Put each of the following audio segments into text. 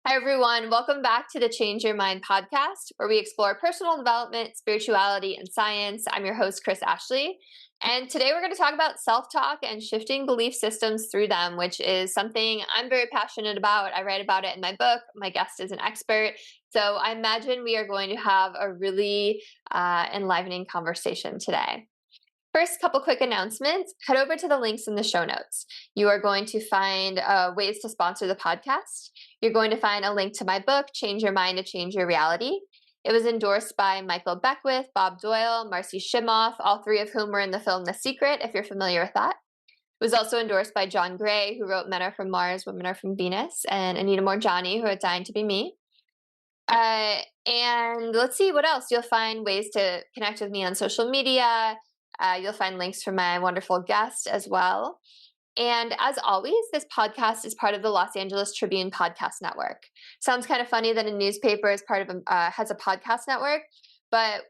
Hi, everyone. Welcome back to the Change Your Mind podcast, where we explore personal development, spirituality, and science. I'm your host, Chris Ashley. And today we're going to talk about self-talk and shifting belief systems through them, which is something I'm very passionate about. I write about it in my book. My guest is an expert. So I imagine we are going to have a really enlivening conversation today. First, couple quick announcements. Head over to the links in the show notes. You are going to find ways to sponsor the podcast. You're going to find a link to my book, Change Your Mind to Change Your Reality. It was endorsed by Michael Beckwith, Bob Doyle, Marcy Shimoff, all three of whom were in the film The Secret, if you're familiar with that. It was also endorsed by John Gray, who wrote Men Are From Mars, Women Are From Venus, and Anita Morjani, who wrote Dying to Be Me. And let's see what else. You'll find ways to connect with me on social media. You'll find links from my wonderful guest as well. And as always, this podcast is part of the Los Angeles Tribune Podcast Network. Sounds kind of funny that a newspaper is part of has a podcast network, but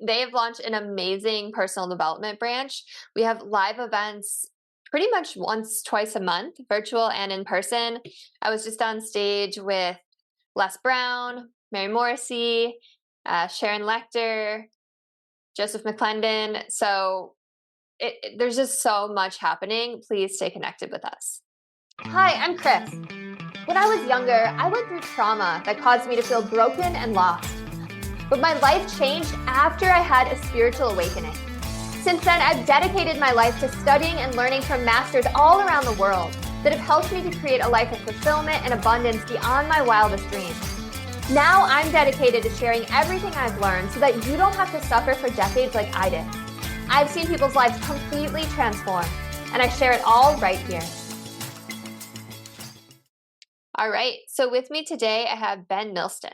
they have launched an amazing personal development branch. We have live events pretty much once, twice a month, virtual and in person. I was just on stage with Les Brown, Mary Morrissey, Sharon Lecter, Joseph McClendon. So there's just so much happening. Please stay connected with us. Hi, I'm Chris. When I was younger, I went through trauma that caused me to feel broken and lost. But my life changed after I had a spiritual awakening. Since then, I've dedicated my life to studying and learning from masters all around the world that have helped me to create a life of fulfillment and abundance beyond my wildest dreams. Now I'm dedicated to sharing everything I've learned so that you don't have to suffer for decades like I did. I've seen people's lives completely transform, and I share it all right here. All right, so with me today, I have Ben Milston.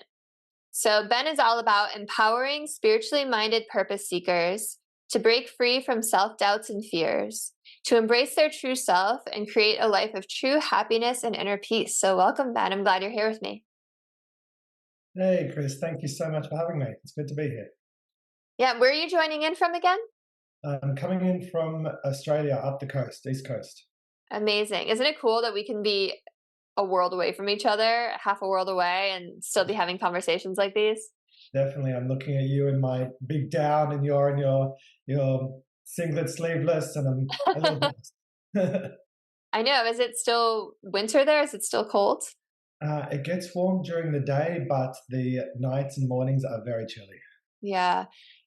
So Ben is all about empowering spiritually minded purpose seekers to break free from self-doubts and fears, to embrace their true self and create a life of true happiness and inner peace. So welcome, Ben. I'm glad you're here with me. Hey, Chris. Thank you so much for having me. It's good to be here. Yeah, where are you joining in from again? I'm coming in from Australia, up the coast, East Coast. Amazing. Isn't it cool that we can be a world away from each other, half a world away, and still be having conversations like these? Definitely. I'm looking at you in my big gown and you're in your singlet sleeveless, and I'm a little bit. I know. Is it still winter there? Is it still cold? It gets warm during the day, but the nights and mornings are very chilly. Yeah.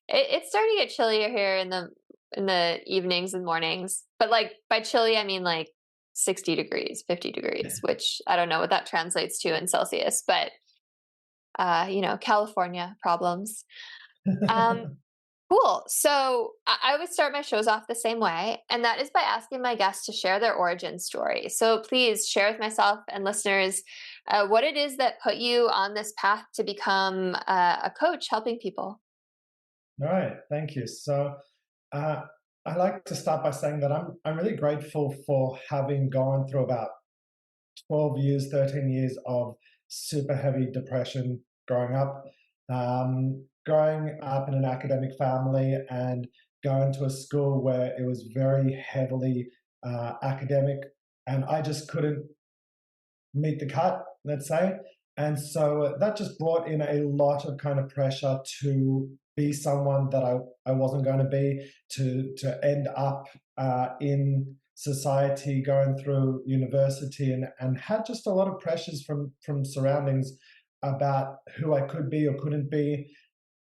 It's starting to get chillier here in the evenings and mornings. But like by chilly, I mean like 60 degrees, 50 degrees, which I don't know what that translates to in Celsius, but California problems. Cool. So I would start my shows off the same way, and that is by asking my guests to share their origin story. So please share with myself and listeners what it is that put you on this path to become a coach helping people. All right. Thank you. So I like to start by saying that I'm really grateful for having gone through about 12 years, 13 years of super heavy depression growing up. Growing up in an academic family and going to a school where it was very heavily academic, and I just couldn't meet the cut, let's say. And so that just brought in a lot of kind of pressure to be someone that I wasn't going to be, to end up in society, going through university, and had just a lot of pressures from surroundings about who I could be or couldn't be,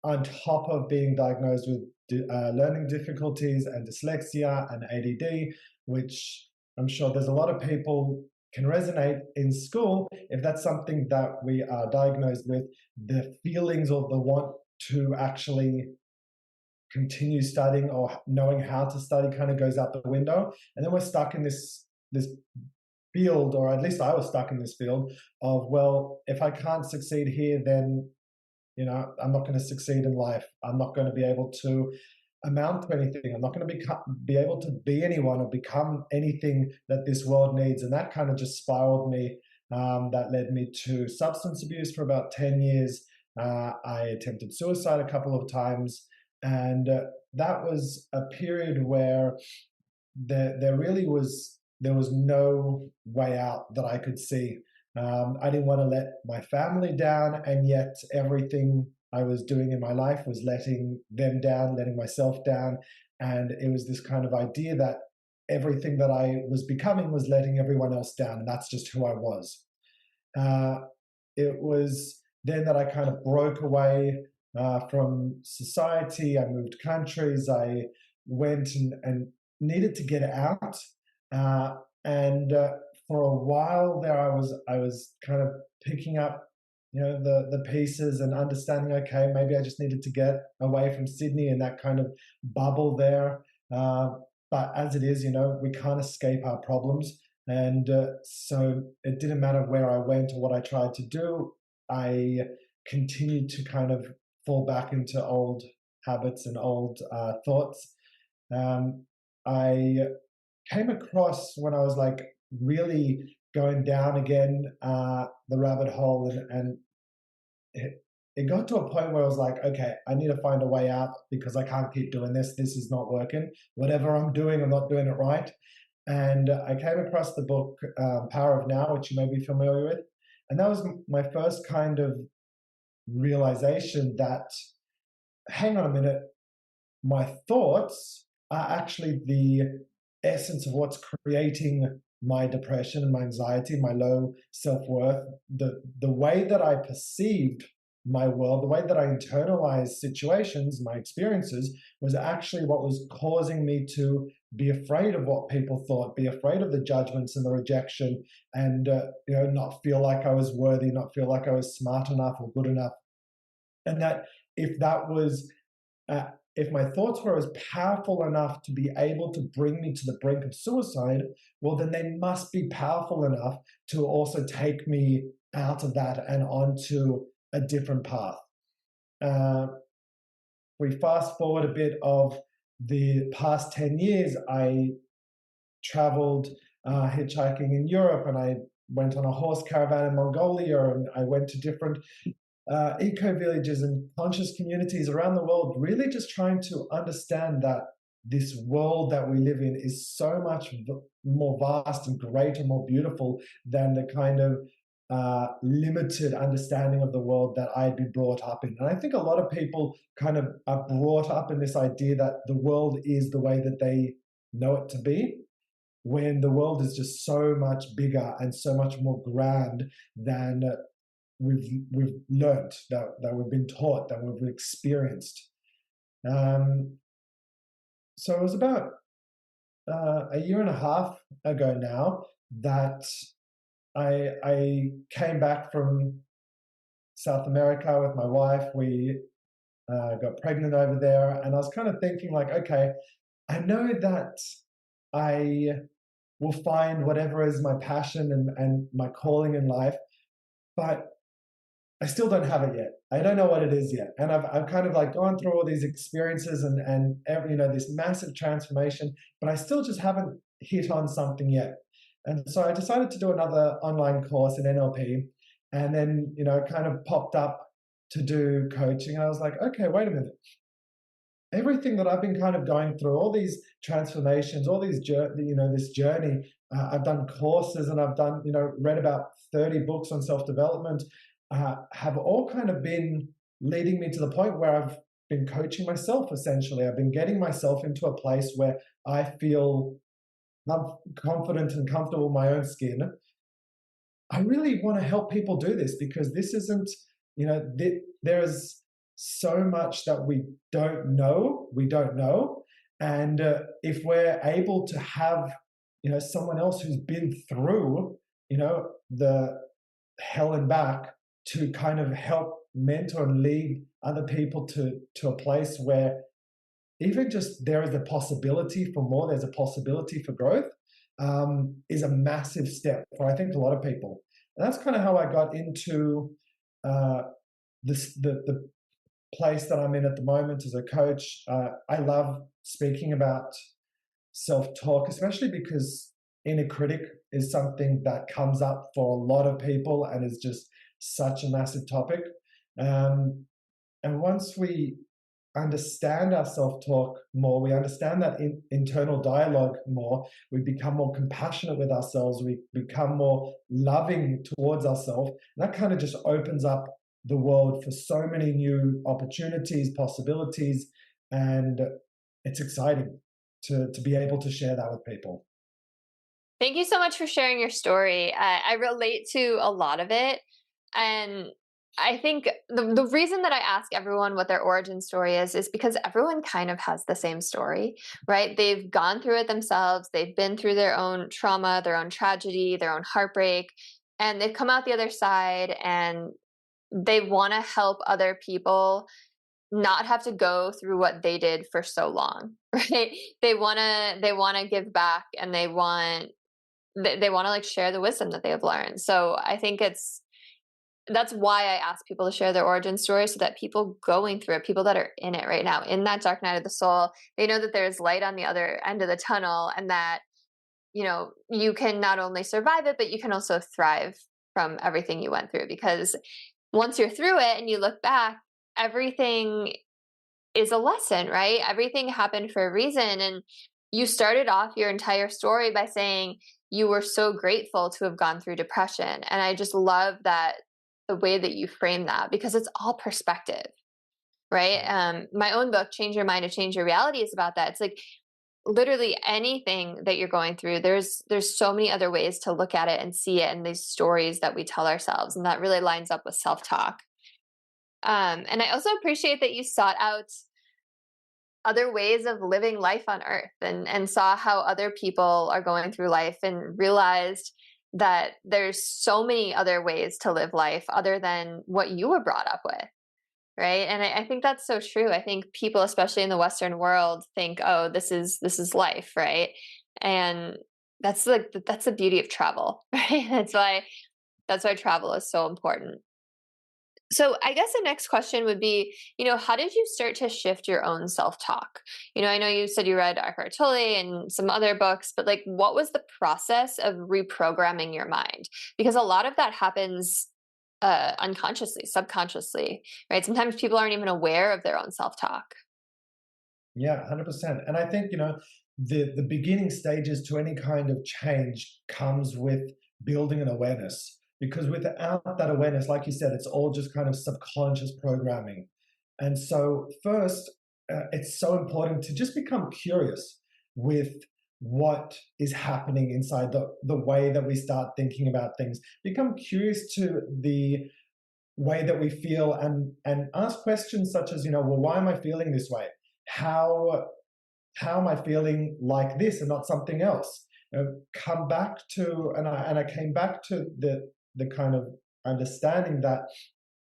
on top of being diagnosed with learning difficulties and dyslexia and ADD, which I'm sure there's a lot of people can resonate in school. If that's something that we are diagnosed with, the feelings or the want to actually continue studying or knowing how to study kind of goes out the window. And then we're stuck in this field, or at least I was stuck in this field of, well, if I can't succeed here, then I'm not going to succeed in life. I'm not going to be able to amount to anything. I'm not going to be able to be anyone or become anything that this world needs. And that kind of just spiraled me. That led me to substance abuse for about 10 years. I attempted suicide a couple of times. And that was a period where there was no way out that I could see. I didn't want to let my family down, and yet everything I was doing in my life was letting them down, letting myself down. And it was this kind of idea that everything that I was becoming was letting everyone else down, and that's just who I was. Uh, it was then that I kind of broke away from society. I moved countries. I went and needed to get out. Uh, and for a while there, I was kind of picking up, the pieces and understanding. Okay, maybe I just needed to get away from Sydney and that kind of bubble there. Uh, but as it is, we can't escape our problems. And so it didn't matter where I went or what I tried to do. I continued to kind of fall back into old habits and old thoughts. Um, I came across when I was like really going down again the rabbit hole, and it got to a point where I was like, okay, I need to find a way out because I can't keep doing this. This is not working. Whatever I'm doing, I'm not doing it right. And I came across the book Power of Now, which you may be familiar with. And that was my first kind of realization that, hang on a minute, my thoughts are actually the essence of what's creating my depression and my anxiety, my low self-worth. The way that I perceived my world, the way that I internalized situations, my experiences, was actually what was causing me to be afraid of what people thought, be afraid of the judgments and the rejection, and not feel like I was worthy, not feel like I was smart enough or good enough. And that if that was uh, if my thoughts were as powerful enough to be able to bring me to the brink of suicide, well, then they must be powerful enough to also take me out of that and onto a different path. Uh, we fast forward a bit of the past 10 years, I traveled hitchhiking in Europe, and I went on a horse caravan in Mongolia, and I went to different eco villages and conscious communities around the world, really just trying to understand that this world that we live in is so much more vast and great and more beautiful than the kind of limited understanding of the world that I'd been brought up in. And I think a lot of people kind of are brought up in this idea that the world is the way that they know it to be, when the world is just so much bigger and so much more grand than we've learned, that we've been taught, that we've experienced. Um, so it was about a year and a half ago now that I came back from South America with my wife. We got pregnant over there, and I was kind of thinking like, okay, I know that I will find whatever is my passion and my calling in life, but I still don't have it yet. I don't know what it is yet. And I've kind of like gone through all these experiences and this massive transformation, but I still just haven't hit on something yet. And so I decided to do another online course in NLP, and then, kind of popped up to do coaching. And I was like, okay, wait a minute. Everything that I've been kind of going through, all these transformations, all these, this journey, I've done courses, and I've done, read about 30 books on self-development, have all kind of been leading me to the point where I've been coaching myself, essentially. I've been getting myself into a place where I feel I'm confident and comfortable in my own skin. I really want to help people do this, because this isn't, there's so much that we don't know. And if we're able to have, someone else who's been through, the hell and back, to kind of help mentor and lead other people to a place where even just there is a possibility for more, there's a possibility for growth, is a massive step for, I think, a lot of people. And that's kind of how I got into the place that I'm in at the moment as a coach. I love speaking about self-talk, especially because inner critic is something that comes up for a lot of people and is just such a massive topic. And once we understand our self-talk more, we understand that internal dialogue more, we become more compassionate with ourselves, we become more loving towards ourselves. And that kind of just opens up the world for so many new opportunities, possibilities, and it's exciting to be able to share that with people. Thank you so much for sharing your story. I relate to a lot of it. And I think the reason that I ask everyone what their origin story is because everyone kind of has the same story, right? They've gone through it themselves, they've been through their own trauma, their own tragedy, their own heartbreak, and they've come out the other side and they want to help other people not have to go through what they did for so long, right? They want to give back, and they want to like share the wisdom that they have learned. So I think that's why I ask people to share their origin story, so that people going through it, people that are in it right now, in that dark night of the soul, they know that there's light on the other end of the tunnel, and that, you can not only survive it, but you can also thrive from everything you went through. Because once you're through it and you look back, everything is a lesson, right? Everything happened for a reason. And you started off your entire story by saying you were so grateful to have gone through depression. And I just love that, the way that you frame that, because it's all perspective, right? My own book, Change Your Mind to Change Your Reality, is about that. It's like literally anything that you're going through, there's so many other ways to look at it and see it, and these stories that we tell ourselves. And that really lines up with self-talk. And I also appreciate that you sought out other ways of living life on earth, and saw how other people are going through life, and realized that there's so many other ways to live life other than what you were brought up with, right? And I think that's so true. I think people, especially in the Western world, think, oh, this is life, right? And that's the beauty of travel, right? That's why travel is so important. So I guess the next question would be, how did you start to shift your own self-talk? I know you said you read Eckhart Tolle and some other books, but like, what was the process of reprogramming your mind? Because a lot of that happens unconsciously, subconsciously, right? Sometimes people aren't even aware of their own self-talk. Yeah, 100%. And I think, the beginning stages to any kind of change comes with building an awareness. Because without that awareness, like you said, it's all just kind of subconscious programming. And so, first, it's so important to just become curious with what is happening inside the way that we start thinking about things. Become curious to the way that we feel, and ask questions such as, well, why am I feeling this way? How how am I feeling like this and not something else? Come back to, and I came back to the kind of understanding that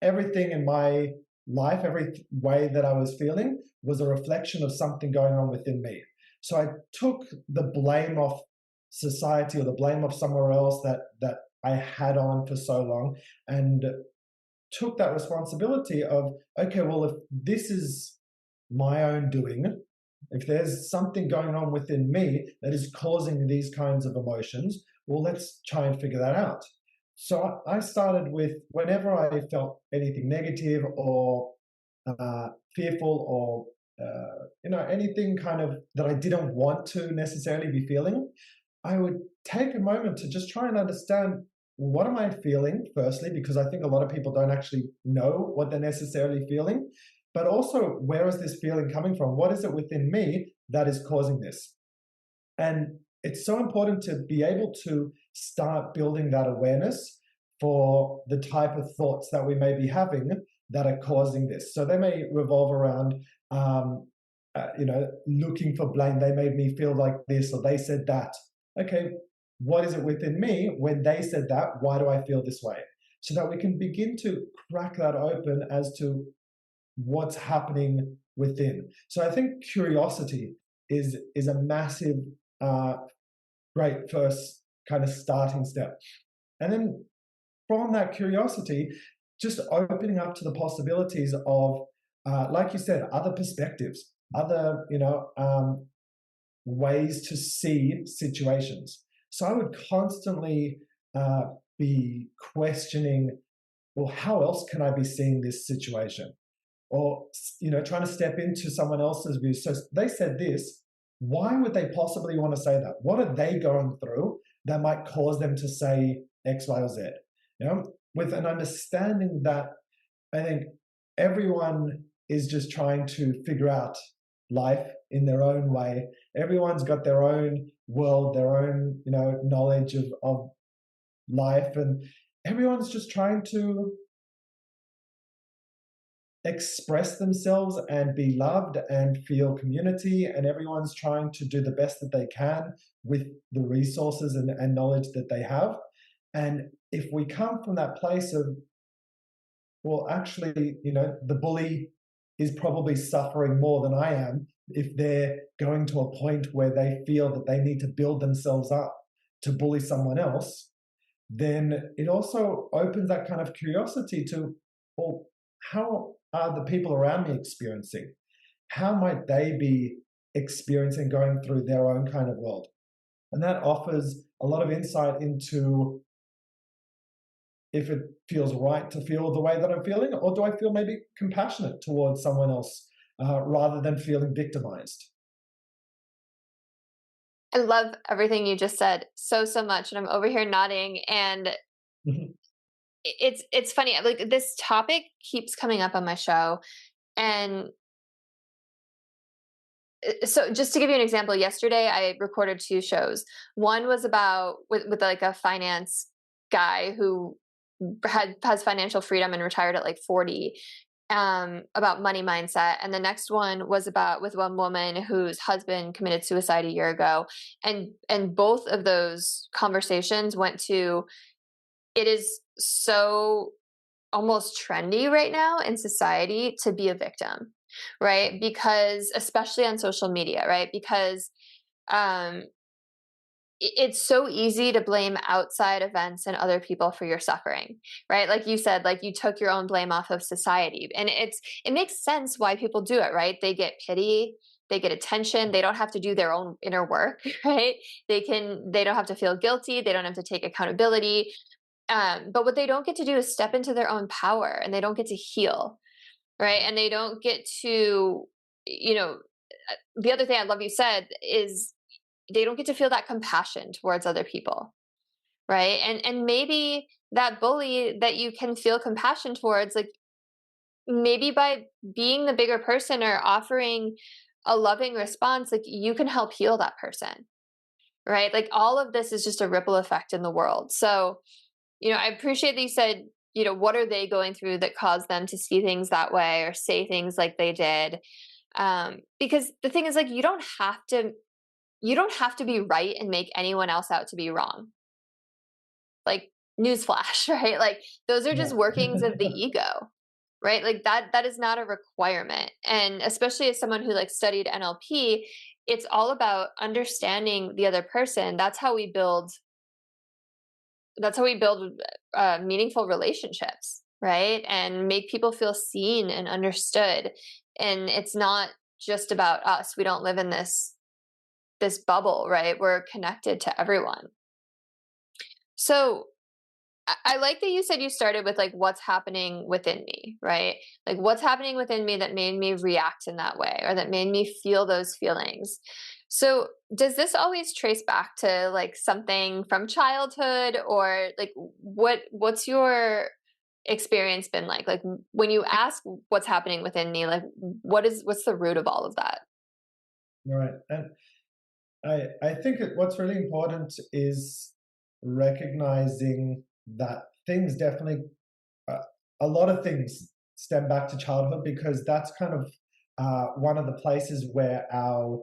everything in my life, every way that I was feeling, was a reflection of something going on within me. So I took the blame off society, or the blame of somewhere else that I had on for so long, and took that responsibility of, okay, well, if this is my own doing, if there's something going on within me that is causing these kinds of emotions, well, let's try and figure that out. So I started with, whenever I felt anything negative or fearful, or anything kind of that I didn't want to necessarily be feeling, I would take a moment to just try and understand, what am I feeling, firstly, because I think a lot of people don't actually know what they're necessarily feeling, but also, where is this feeling coming from? What is it within me that is causing this? And it's so important to be able to start building that awareness for the type of thoughts that we may be having that are causing this. So they may revolve around, looking for blame. They made me feel like this, or they said that. Okay, what is it within me when they said that? Why do I feel this way? So that we can begin to crack that open as to what's happening within. So I think curiosity is a massive, great first kind of starting step. And then from that curiosity, just opening up to the possibilities of, like you said, other perspectives, other ways to see situations. So I would constantly be questioning, well, how else can I be seeing this situation? or trying to step into someone else's views. So they said this. Why would they possibly want to say that? What are they going through that might cause them to say X, Y, or Z? With an understanding that I think everyone is just trying to figure out life in their own way. Everyone's got their own world, their own, knowledge of life, and everyone's just trying to express themselves and be loved and feel community, and everyone's trying to do the best that they can with the resources and knowledge that they have. And if we come from that place of, well, actually, the bully is probably suffering more than I am, if they're going to a point where they feel that they need to build themselves up to bully someone else, then it also opens that kind of curiosity to, well, how are the people around me experiencing? How might they be experiencing, going through their own kind of world? And that offers a lot of insight into if it feels right to feel the way that I'm feeling, or do I feel maybe compassionate towards someone else rather than feeling victimized? I love everything you just said so, so much. And I'm over here nodding. And it's funny. Like, this topic keeps coming up on my show. And so, just to give you an example, yesterday I recorded 2 shows. One was about with like a finance guy who has financial freedom and retired at like 40, about money mindset. And the next one was about with one woman whose husband committed suicide a year ago. And both of those conversations went to, it is so almost trendy right now in society to be a victim, right? Because especially on social media, right? Because um it's so easy to blame outside events and other people for your suffering, right? Like you said, like you took your own blame off of society. And it makes sense why people do it, right? They get pity, they get attention, they don't have to do their own inner work, right? They don't have to feel guilty, they don't have to take accountability. But what they don't get to do is step into their own power, and they don't get to heal, right? And they don't get to, you know, the other thing I love you said is they don't get to feel that compassion towards other people, right? And maybe that bully that you can feel compassion towards, like maybe by being the bigger person or offering a loving response, like you can help heal that person, right? Like all of this is just a ripple effect in the world. So, I appreciate that you said, what are they going through that caused them to see things that way or say things like they did? Because the thing is, like, you don't have to be right and make anyone else out to be wrong. Like, newsflash, right? Like, those are Yeah. just workings of the ego, right? Like that is not a requirement. And especially as someone who like studied NLP, it's all about understanding the other person. That's how we build meaningful relationships, right? And make people feel seen and understood. And it's not just about us. We don't live in this bubble, right? We're connected to everyone. So I like that you said you started with like what's happening within me, right? Like what's happening within me that made me react in that way or that made me feel those feelings. So does this always trace back to like something from childhood, or like what's your experience been like? Like when you ask what's happening within me, like what's the root of all of that? Right. And I think what's really important is recognizing that things definitely, uh, a lot of things stem back to childhood, because that's kind of one of the places where our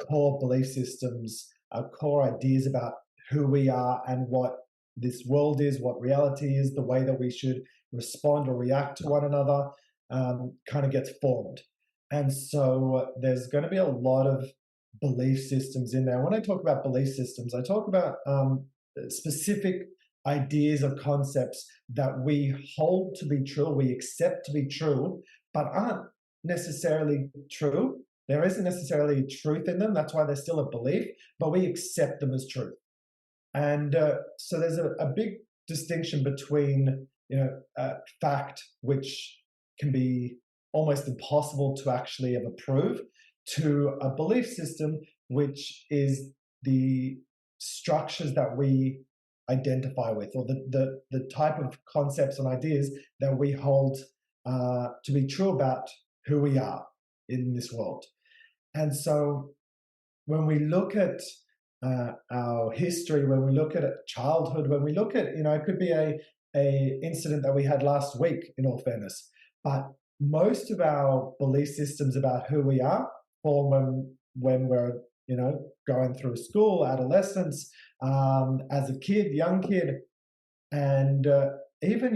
core belief systems, our core ideas about who we are and what this world is, what reality is, the way that we should respond or react to one another, kind of gets formed. And so there's going to be a lot of belief systems in there. When I talk about belief systems, I talk about specific ideas or concepts that we hold to be true, we accept to be true, but aren't necessarily true. There isn't necessarily truth in them. That's why they're still a belief, but we accept them as truth. And so there's a big distinction between fact, which can be almost impossible to actually ever prove, to a belief system which is the structures that we identify with, or the type of concepts and ideas that we hold to be true about who we are in this world. And so when we look at our history, when we look at childhood, when we look at, it could be a incident that we had last week, in all fairness, but most of our belief systems about who we are form when we're, going through school, adolescence, as a kid, young kid, and even,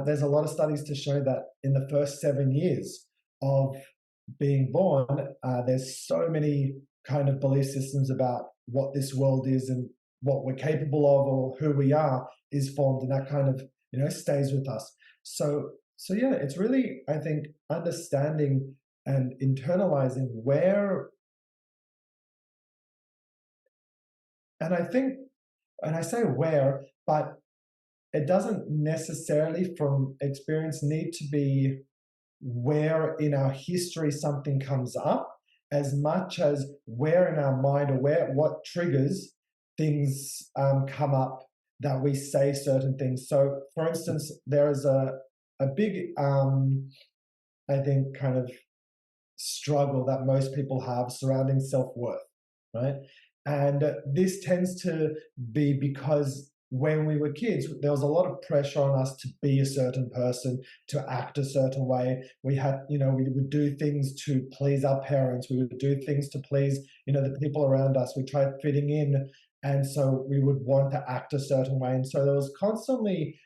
there's a lot of studies to show that in the first 7 years of being born, there's so many kind of belief systems about what this world is and what we're capable of or who we are is formed, and that kind of stays with us. So yeah, it's really, I think, understanding and internalizing where, and I think, and I say where, but it doesn't necessarily from experience need to be where in our history something comes up, as much as where in our mind, or what triggers things come up that we say certain things. So for instance, there is a big I think kind of struggle that most people have surrounding self-worth, right? And this tends to be because when we were kids, there was a lot of pressure on us to be a certain person, to act a certain way. We had, we would do things to please our parents. We would do things to please, the people around us. We tried fitting in. And so we would want to act a certain way. And so there was constantly,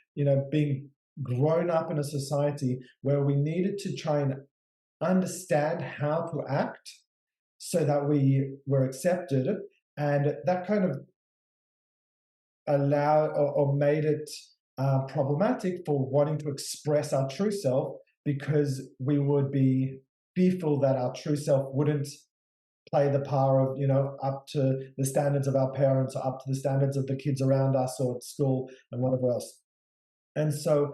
being grown up in a society where we needed to try and understand how to act so that we were accepted. And that kind of allowed or made it problematic for wanting to express our true self, because we would be fearful that our true self wouldn't play the power of, up to the standards of our parents, or up to the standards of the kids around us or at school and whatever else. And so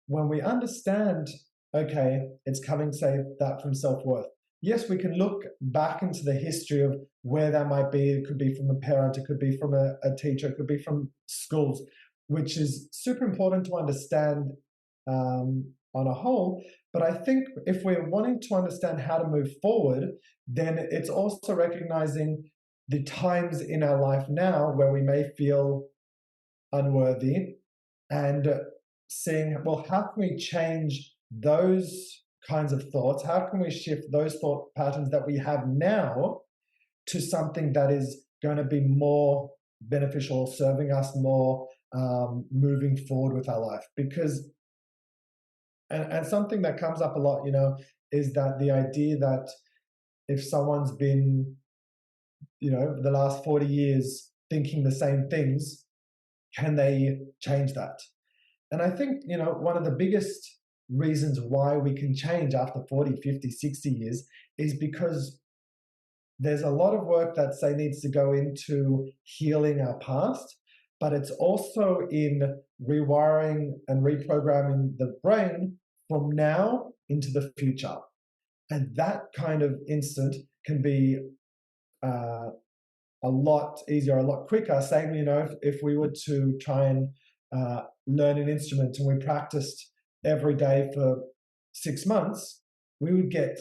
when we understand, okay, it's coming, say, that from self-worth, yes, we can look back into the history of where that might be. It could be from a parent, it could be from a teacher, it could be from schools, which is super important to understand on a whole. But I think if we're wanting to understand how to move forward, then it's also recognizing the times in our life now where we may feel unworthy, and seeing, well, how can we change those kinds of thoughts? How can we shift those thought patterns that we have now to something that is going to be more beneficial, serving us more, moving forward with our life? Because, and something that comes up a lot, is that the idea that if someone's been, the last 40 years thinking the same things, can they change that? And I think, one of the biggest reasons why we can change after 40, 50, 60 years is because there's a lot of work that, say, needs to go into healing our past, but it's also in rewiring and reprogramming the brain from now into the future. And that kind of instant can be a lot easier, a lot quicker. Same, if we were to try and learn an instrument and we practiced every day for 6 months, we would get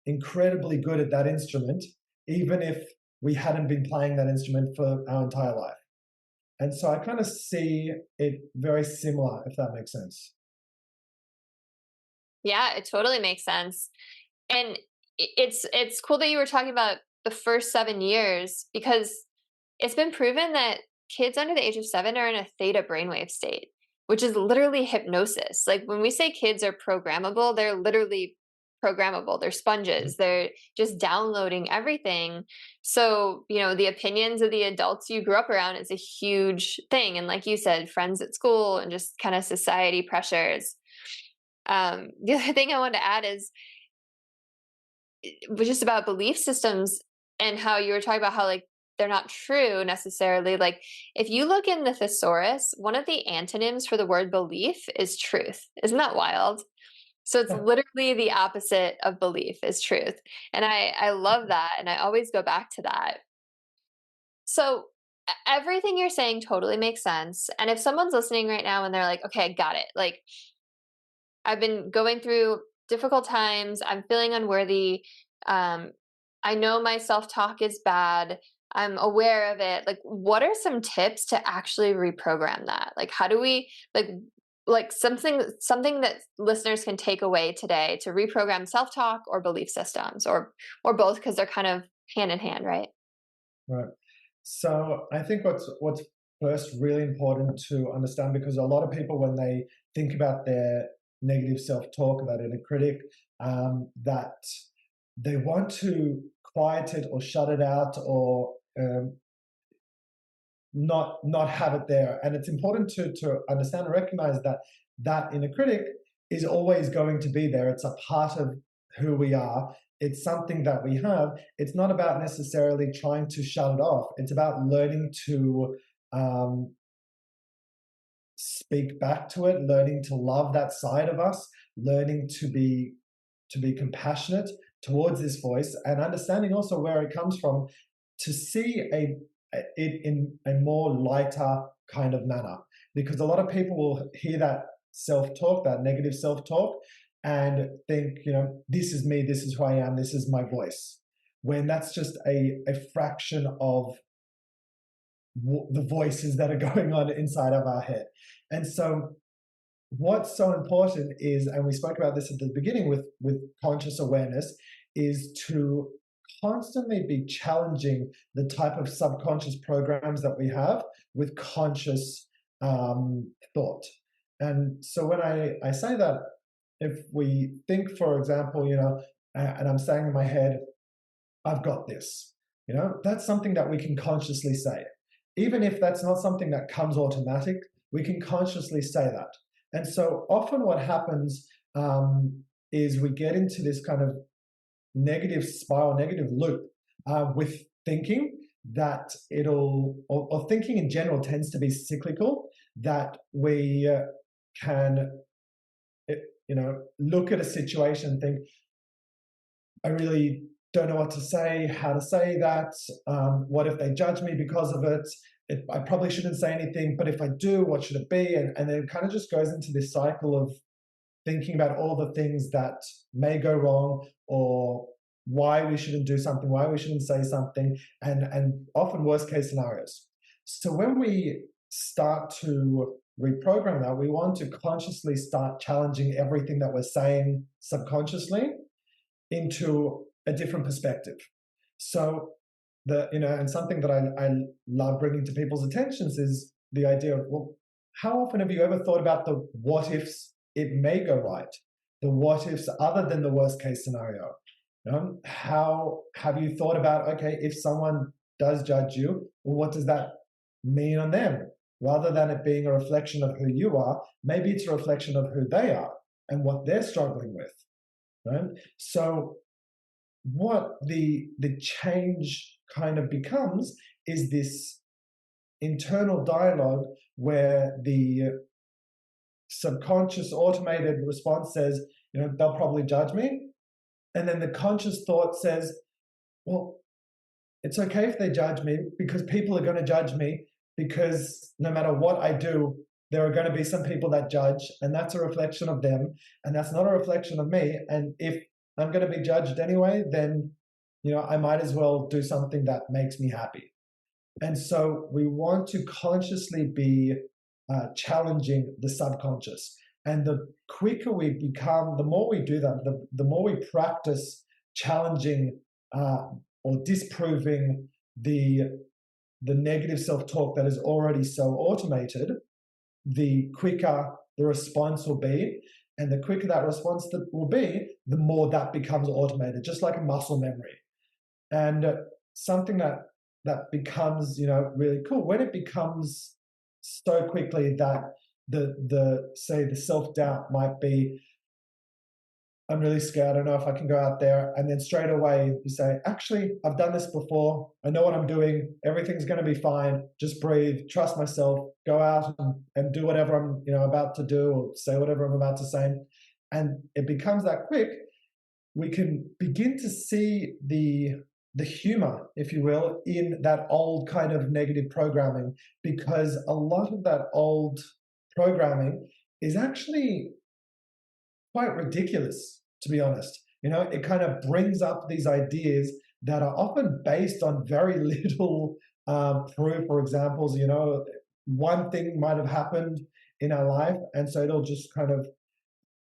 incredibly good at that instrument, even if we hadn't been playing that instrument for our entire life. And so I kind of see it very similar, if that makes sense. Yeah, it totally makes sense. And it's cool that you were talking about the first 7 years, because it's been proven that kids under the age of 7 are in a theta brainwave state, which is literally hypnosis. Like when we say kids are programmable, they're literally programmable. They're sponges. They're just downloading everything. So, the opinions of the adults you grew up around is a huge thing. And like you said, friends at school and just kind of society pressures. The other thing I wanted to add is just about belief systems, and how you were talking about how like they're not true necessarily. Like if you look in the thesaurus, one of the antonyms for the word belief is truth. Isn't that wild? So it's literally the opposite of belief is truth. And I love that. And I always go back to that. So everything you're saying totally makes sense. And if someone's listening right now and they're like, okay, I got it. Like, I've been going through difficult times. I'm feeling unworthy. Um, I know my self talk is bad. I'm aware of it. Like, what are some tips to actually reprogram that? Like, how do we like something that listeners can take away today to reprogram self talk or belief systems or both because they're kind of hand in hand, right? Right. So I think what's first really important to understand, because a lot of people, when they think about their negative self-talk, that inner critic, that they want to quiet it or shut it out, or not have it there. And it's important to understand and recognize that that inner critic is always going to be there. It's a part of who we are. It's something that we have. It's not about necessarily trying to shut it off. It's about learning to um, speak back to it, learning to love that side of us, learning to be compassionate towards this voice, and understanding also where it comes from, to see it in a more lighter kind of manner. Because a lot of people will hear that self-talk, that negative self-talk, and think, this is me, this is who I am, this is my voice, when that's just a fraction of the voices that are going on inside of our head. And so what's so important is, and we spoke about this at the beginning with conscious awareness, is to constantly be challenging the type of subconscious programs that we have with conscious thought. And so when I say that, if we think, for example, and I'm saying in my head, I've got this, that's something that we can consciously say. Even if that's not something that comes automatic, we can consciously say that. And so often what happens is we get into this kind of negative spiral, negative loop with thinking that or thinking in general tends to be cyclical, that we can, look at a situation and think, I really don't know what to say, how to say that. What if they judge me because of it? I probably shouldn't say anything, but if I do, what should it be? And then it kind of just goes into this cycle of thinking about all the things that may go wrong, or why we shouldn't do something, why we shouldn't say something, and often worst case scenarios. So when we start to reprogram that, we want to consciously start challenging everything that we're saying subconsciously into a different perspective. So and something that I love bringing to people's attentions is the idea of, well, how often have you ever thought about the what ifs it may go right, the what ifs other than the worst case scenario? How have you thought about, okay, if someone does judge you, well, what does that mean on them? Rather than it being a reflection of who you are, maybe it's a reflection of who they are and what they're struggling with. Right? So what the change kind of becomes is this internal dialogue where the subconscious automated response says, they'll probably judge me. And then the conscious thought says, well, it's okay if they judge me, because people are going to judge me, because no matter what I do, there are going to be some people that judge, and that's a reflection of them, and that's not a reflection of me. And if I'm going to be judged anyway, then, I might as well do something that makes me happy. And so we want to consciously be challenging the subconscious. And the quicker we become, the more we do that, the more we practice challenging or disproving the negative self-talk that is already so automated, the quicker the response will be. And the quicker that response will be, the more that becomes automated, just like a muscle memory. And something that becomes, really cool when it becomes so quickly that the self-doubt might be, I'm really scared, I don't know if I can go out there. And then straight away you say, actually, I've done this before. I know what I'm doing. Everything's going to be fine. Just breathe, trust myself, go out and do whatever I'm, about to do, or say whatever I'm about to say. and it becomes that quick, we can begin to see the humor, if you will, in that old kind of negative programming, because a lot of that old programming is actually quite ridiculous, to be honest. It kind of brings up these ideas that are often based on very little proof or examples. One thing might have happened in our life, and so it'll just kind of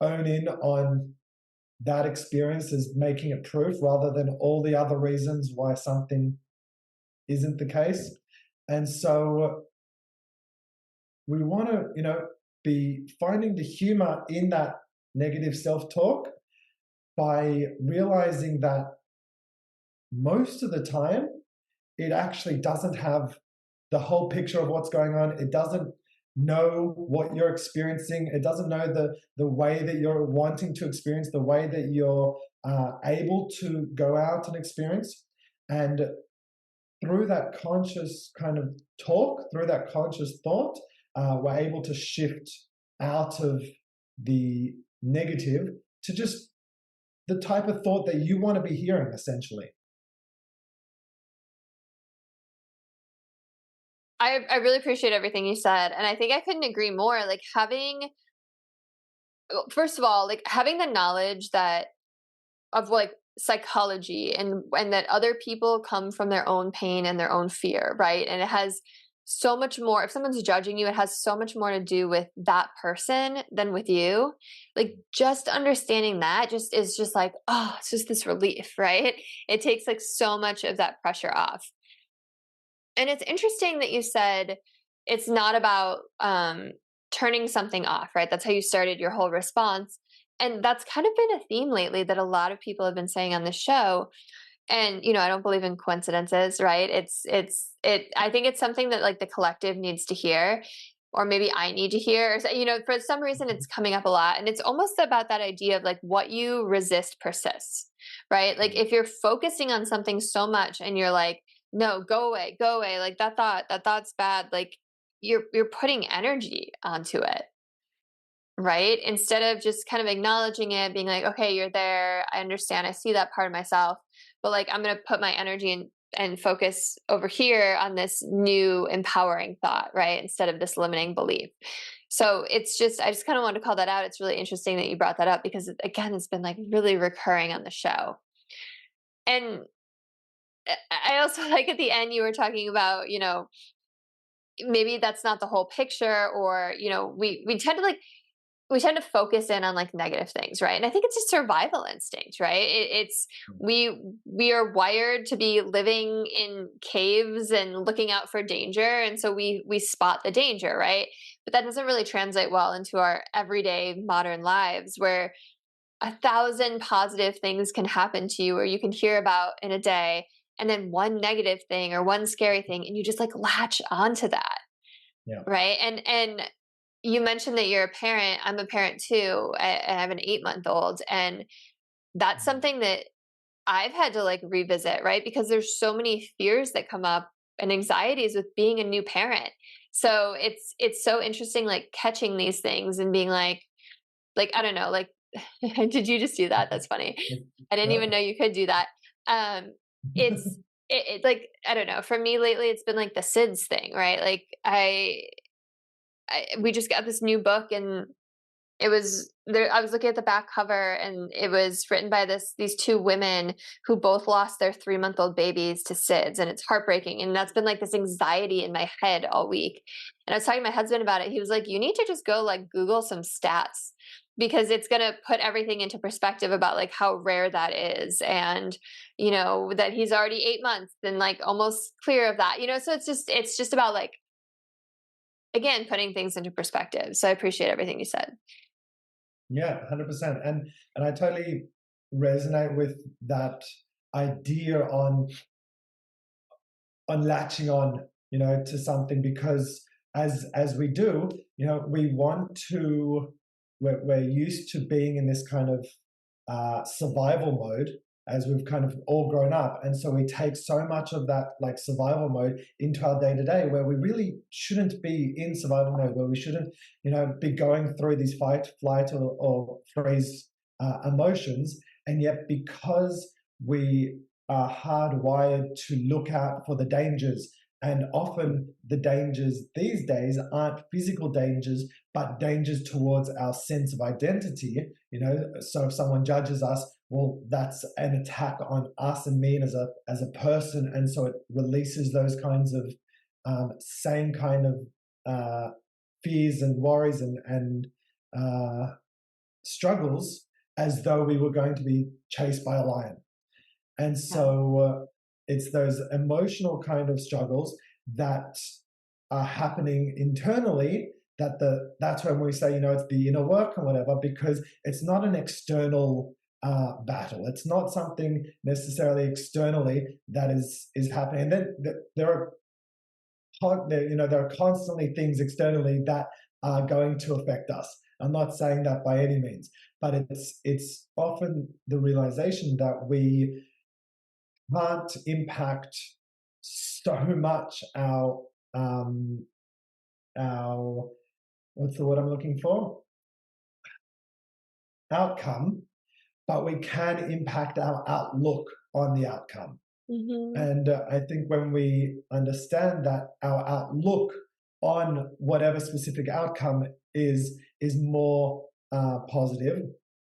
own in on that experience as making it proof rather than all the other reasons why something isn't the case. And so we want to, be finding the humor in that negative self-talk by realizing that most of the time it actually doesn't have the whole picture of what's going on. It doesn't know what you're experiencing. It doesn't know the way that you're wanting to experience, the way that you're able to go out and experience. And through that conscious kind of talk, through that conscious thought, we're able to shift out of the negative to just the type of thought that you want to be hearing, essentially. I really appreciate everything you said. And I think I couldn't agree more. Like first of all, like having the knowledge that of like psychology and that other people come from their own pain and their own fear, right? And it has so much more, if someone's judging you, it has so much more to do with that person than with you. Like just understanding that just is just like, oh, it's just this relief, right? It takes like so much of that pressure off. And it's interesting that you said it's not about turning something off, right? That's how you started your whole response. And that's kind of been a theme lately that a lot of people have been saying on the show. And, I don't believe in coincidences, right? I think it's something that like the collective needs to hear, or maybe I need to hear, or, for some reason it's coming up a lot. And it's almost about that idea of like what you resist persists, right? Like if you're focusing on something so much and you're like, no, go away, like that thought's bad, like you're putting energy onto it, right? Instead of just kind of acknowledging it, being like, okay, you're there, I understand, I see that part of myself, but like I'm going to put my energy and focus over here on this new empowering thought, right? Instead of this limiting belief. So I just kind of wanted to call that out. It's really interesting that you brought that up because again, it's been like really recurring on the show. And I also like at the end you were talking about, maybe that's not the whole picture, or, we tend to focus in on like negative things, right? And I think it's a survival instinct, right? We are wired to be living in caves and looking out for danger, and so we spot the danger, right? But that doesn't really translate well into our everyday modern lives, where 1,000 positive things can happen to you, or you can hear about in a day, and then one negative thing or one scary thing, and you just like latch onto that, Yeah. right? And you mentioned that you're a parent. I'm a parent too. I have an 8-month-old, and that's something that I've had to like revisit, right? Because there's so many fears that come up and anxieties with being a new parent. So it's so interesting, like catching these things and being like I don't know, like, did you just do that? That's funny. I didn't even know you could do that. Um, it's like, I don't know. For me lately, it's been like the SIDS thing, right? Like we just got this new book, and it was there. I was looking at the back cover, and it was written by these two women who both lost their 3-month-old babies to SIDS, and it's heartbreaking. And that's been like this anxiety in my head all week. And I was talking to my husband about it. He was like, "You need to just go like Google some stats, because it's going to put everything into perspective about like how rare that is, and that he's already 8 months and like almost clear of that. So it's just about like, again, putting things into perspective. So I appreciate everything you said." Yeah, 100%. And I totally resonate with that idea on latching on, to something, because as we do, we want to, we're used to being in this kind of survival mode, as we've kind of all grown up. And so we take so much of that like survival mode into our day to day, where we really shouldn't be in survival mode, where we shouldn't, be going through these fight, flight, or freeze emotions. And yet, because we are hardwired to look out for the dangers, and often the dangers these days aren't physical dangers, but dangers towards our sense of identity. So if someone judges us, well, that's an attack on us and me as a person, and so it releases those kinds of same kind of fears and worries and struggles, as though we were going to be chased by a lion. And so it's those emotional kind of struggles that are happening internally, that's when we say, it's the inner work and whatever, because it's not an external battle. It's not something necessarily externally that is happening. And then there are constantly things externally that are going to affect us. I'm not saying that by any means, but it's often the realization that we can't impact so much our what's the word I'm looking for? Outcome, but we can impact our outlook on the outcome. Mm-hmm. And I think when we understand that our outlook on whatever specific outcome is more positive,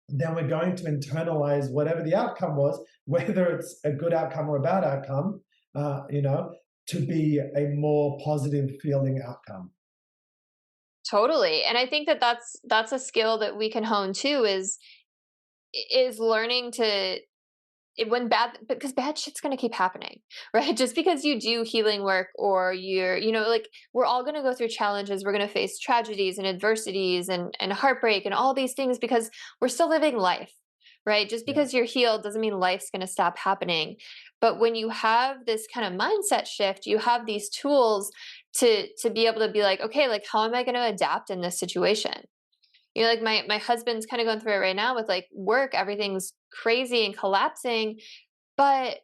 then we're going to internalize whatever the outcome was, whether it's a good outcome or a bad outcome, to be a more positive feeling outcome. Totally. And I think that that's a skill that we can hone too, is learning to, because bad shit's going to keep happening, right? Just because you do healing work, or you're, like, we're all going to go through challenges. We're going to face tragedies and adversities and heartbreak and all these things, because we're still living life, right? Just because you're healed doesn't mean life's going to stop happening. But when you have this kind of mindset shift, you have these tools to be able to be like, okay, like, how am I going to adapt in this situation? Like my husband's kind of going through it right now with like work, everything's crazy and collapsing, but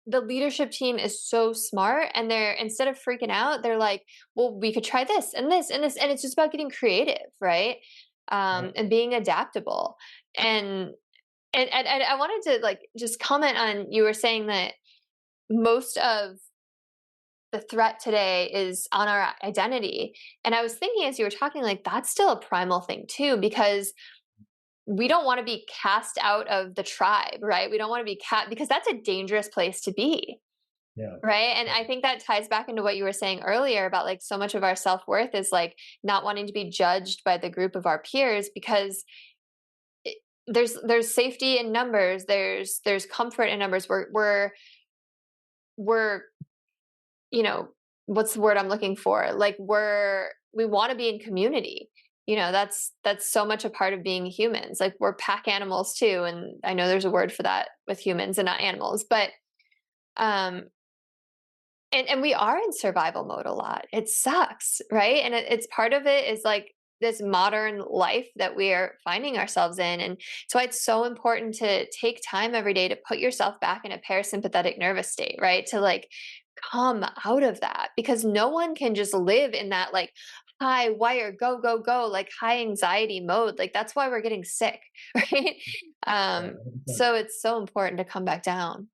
the leadership team is so smart, and they're, instead of freaking out, they're like, well, we could try this and this and this. And it's just about getting creative, right? And being adaptable. And I wanted to like just comment on, you were saying that most of the threat today is on our identity. And I was thinking as you were talking, like, that's still a primal thing too, because we don't want to be cast out of the tribe, right? We don't want to be because that's a dangerous place to be. Yeah. Right. And I think that ties back into what you were saying earlier about like so much of our self-worth is like not wanting to be judged by the group of our peers, because there's safety in numbers. There's comfort in numbers. We're what's the word I'm looking for? Like we want to be in community. That's so much a part of being humans. Like, we're pack animals too. And I know there's a word for that with humans and not animals, but, and we are in survival mode a lot. It sucks. Right. And it's part of it is like this modern life that we are finding ourselves in. And so it's so important to take time every day to put yourself back in a parasympathetic nervous state, right? To like come out of that, because no one can just live in that like high wire, go, go, go, like high anxiety mode. Like, that's why we're getting sick, right? So it's so important to come back down.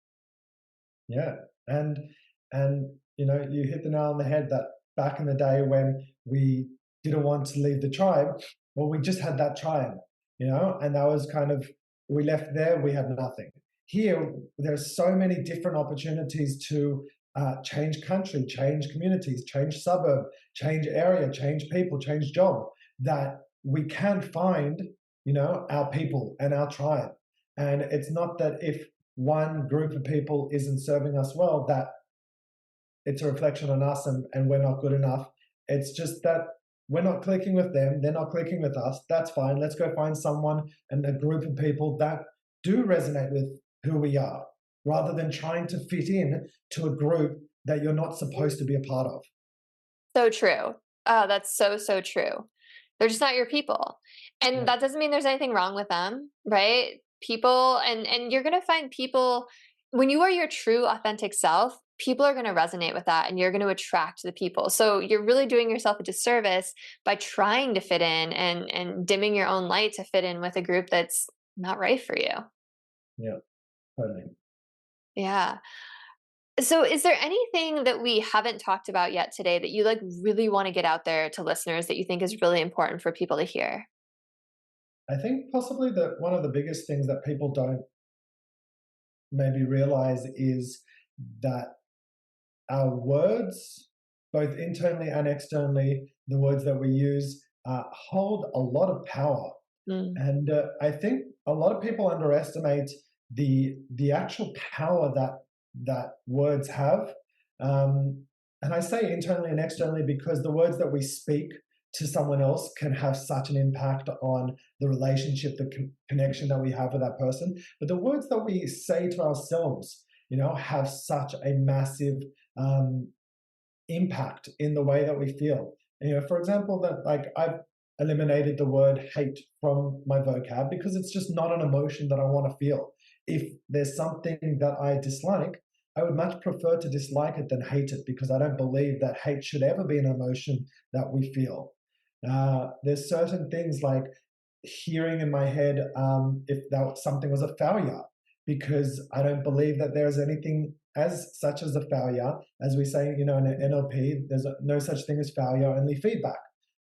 Yeah. And you hit the nail on the head that back in the day when we didn't want to leave the tribe, well, we just had that tribe, and that was kind of, we left there, we had nothing. Here, there's so many different opportunities to change country, change communities, change suburb, change area, change people, change job, that we can find, our people and our tribe. And it's not that if one group of people isn't serving us well, that it's a reflection on us and we're not good enough. It's just that we're not clicking with them, they're not clicking with us. That's fine. Let's go find someone and a group of people that do resonate with who we are, rather than trying to fit in to a group that you're not supposed to be a part of. So true. Oh, that's so, so true. They're just not your people. And that doesn't mean there's anything wrong with them, right? people, and you're going to find people when you are your true authentic self, people are going to resonate with that and you're going to attract the people. So you're really doing yourself a disservice by trying to fit in and dimming your own light to fit in with a group that's not right for you. Yeah, totally. Yeah. So is there anything that we haven't talked about yet today that you like really want to get out there to listeners that you think is really important for people to hear? I think possibly that one of the biggest things that people don't maybe realize is that our words, both internally and externally, the words that we use, hold a lot of power. Mm, And I think a lot of people underestimate the actual power that words have. And I say internally and externally because the words that we speak to someone else can have such an impact on the relationship, the connection that we have with that person. But the words that we say to ourselves, have such a massive um, impact in the way that we feel. For example, that like I've eliminated the word hate from my vocab because it's just not an emotion that I want to feel. If there's something that I dislike, I would much prefer to dislike it than hate it because I don't believe that hate should ever be an emotion that we feel. There's certain things like hearing in my head if that something was a failure because I don't believe that there's anything as such as a failure. As we say, in NLP, there's no such thing as failure, only feedback.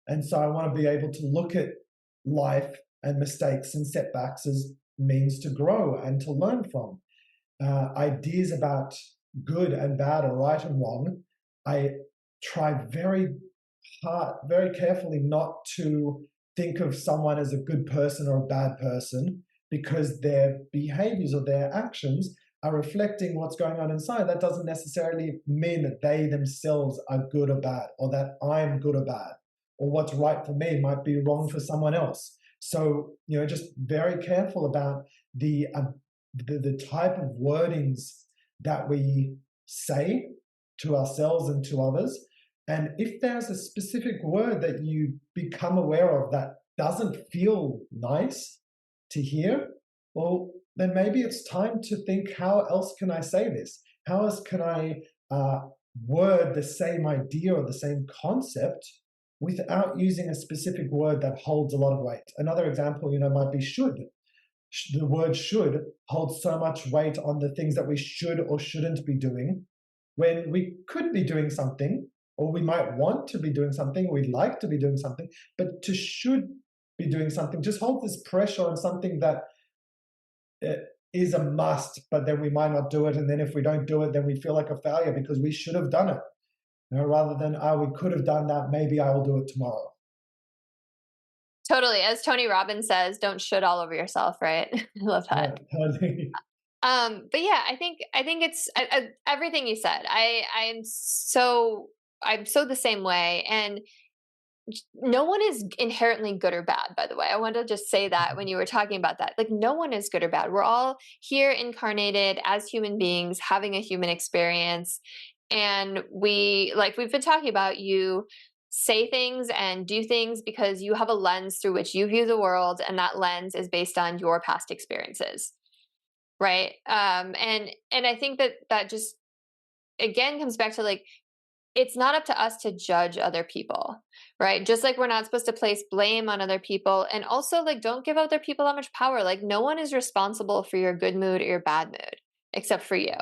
And so I want to be able to look at life and mistakes and setbacks as means to grow and to learn from. Ideas about good and bad or right and wrong, I try very carefully not to think of someone as a good person or a bad person because their behaviors or their actions are reflecting what's going on inside. That doesn't necessarily mean that they themselves are good or bad, or that I'm good or bad, or what's right for me might be wrong for someone else. So, just very careful about the type of wordings that we say to ourselves and to others. And if there's a specific word that you become aware of that doesn't feel nice to hear, well, then maybe it's time to think, how else can I say this? How else can I word the same idea or the same concept without using a specific word that holds a lot of weight? Another example, might be should. The word should holds so much weight on the things that we should or shouldn't be doing when we could be doing something, or we might want to be doing something, we'd like to be doing something, but to should be doing something just holds this pressure on something that is a must, but then we might not do it. And then if we don't do it, then we feel like a failure because we should have done it. Rather than, we could have done that, maybe I will do it tomorrow. totally. As Tony Robbins says, don't should all over yourself, right? I love Yeah, that. totally. But yeah, I think it's everything you said. I'm so the same way, and no one is inherently good or bad. By the way, I want to just say that when you were talking about that, like no one is good or bad. We're all here incarnated as human beings, having a human experience, and like we've been talking about, you say things and do things because you have a lens through which you view the world, and that lens is based on your past experiences, right? And I think that just again comes back to like it's not up to us to judge other people, right? Just like we're not supposed to place blame on other people, and also like don't give other people that much power. Like no one is responsible for your good mood or your bad mood except for you,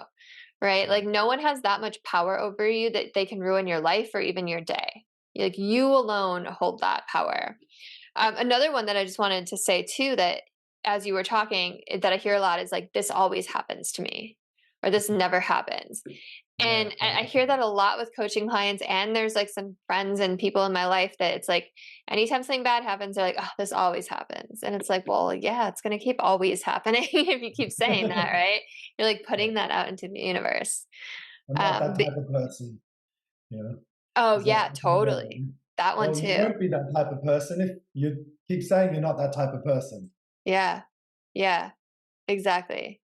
right? Like no one has that much power over you that they can ruin your life or even your day. Like you alone hold that power. Another one that I just wanted to say too, that as you were talking, that I hear a lot is like, this always happens to me, or this never happens. Yeah, And I hear that a lot with coaching clients. And there's like some friends and people in my life that it's like, anytime something bad happens, they're like, oh, this always happens. And it's like, well, yeah, it's going to keep always happening if you keep saying that, right? You're like yeah. putting that out into the universe. I'm not that But, type of person, you know. oh, Is that yeah, totally. That one well, you too. won't be that type of person if you keep saying you're not that type of person. Yeah. Yeah, exactly.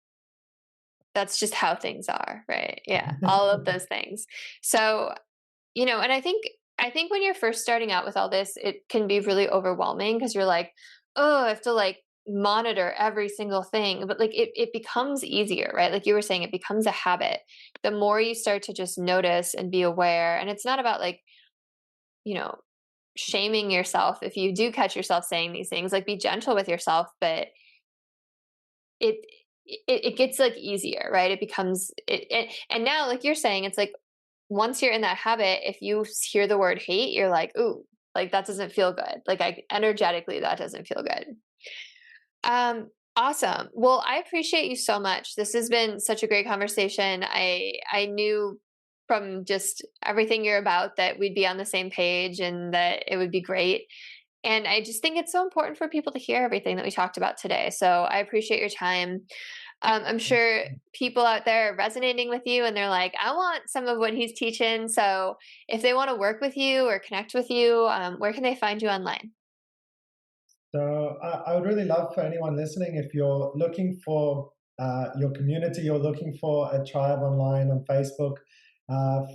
That's just how things are, right? Yeah, all of those things. So, and I think when you're first starting out with all this, it can be really overwhelming because you're like, oh, I have to like monitor every single thing, but like it becomes easier, right? Like you were saying, it becomes a habit. The more you start to just notice and be aware, and it's not about like, you know, shaming yourself if you do catch yourself saying these things, like be gentle with yourself, but it it gets like easier, right? It becomes and now like you're saying, it's like once you're in that habit, if you hear the word hate, you're like, ooh, like that doesn't feel good. Like I energetically, that doesn't feel good. Awesome. Well, I appreciate you so much. This has been such a great conversation. I knew from just everything you're about that we'd be on the same page and that it would be great. And I just think it's so important for people to hear everything that we talked about today. So I appreciate your time. I'm sure people out there are resonating with you and they're like, I want some of what he's teaching. So if they want to work with you or connect with you, where can they find you online? So I would really love for anyone listening, if you're looking for your community, you're looking for a tribe online on Facebook,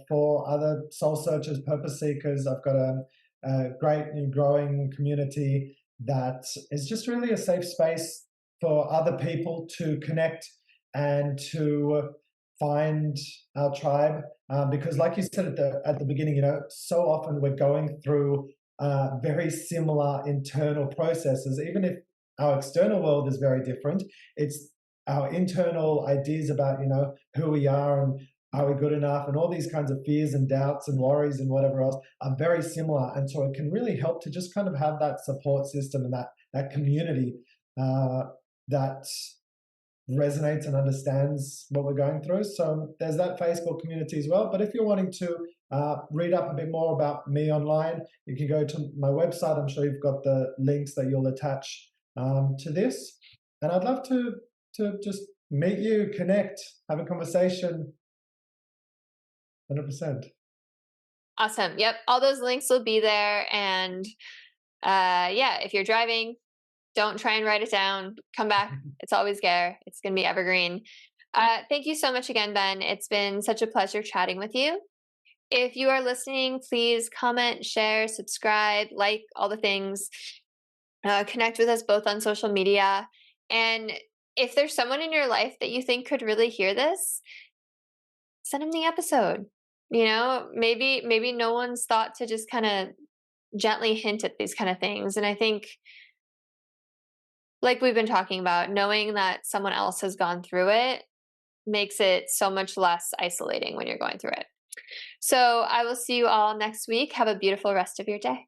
for other soul searchers, purpose seekers. I've got a great and growing community that is just really a safe space for other people to connect and to find our tribe. Because, like you said at the beginning, so often we're going through very similar internal processes, even if our external world is very different. It's our internal ideas about who we are and are we good enough, and all these kinds of fears and doubts and worries and whatever else are very similar. And so it can really help to just kind of have that support system and that community uh, that resonates and understands what we're going through. So there's that Facebook community as well. But if you're wanting to read up a bit more about me online, you can go to my website. I'm sure you've got the links that you'll attach to this. And I'd love to just meet you, connect, have a conversation. 100%. Awesome. Yep. All those links will be there. And yeah, if you're driving, don't try and write it down. Come back. It's always there. It's going to be evergreen. Thank you so much again, Ben. It's been such a pleasure chatting with you. If you are listening, please comment, share, subscribe, like all the things. Connect with us both on social media. And if there's someone in your life that you think could really hear this, send them the episode. Maybe no one's thought to just kind of gently hint at these kind of things. And I think, like we've been talking about, knowing that someone else has gone through it makes it so much less isolating when you're going through it. So I will see you all next week. Have a beautiful rest of your day.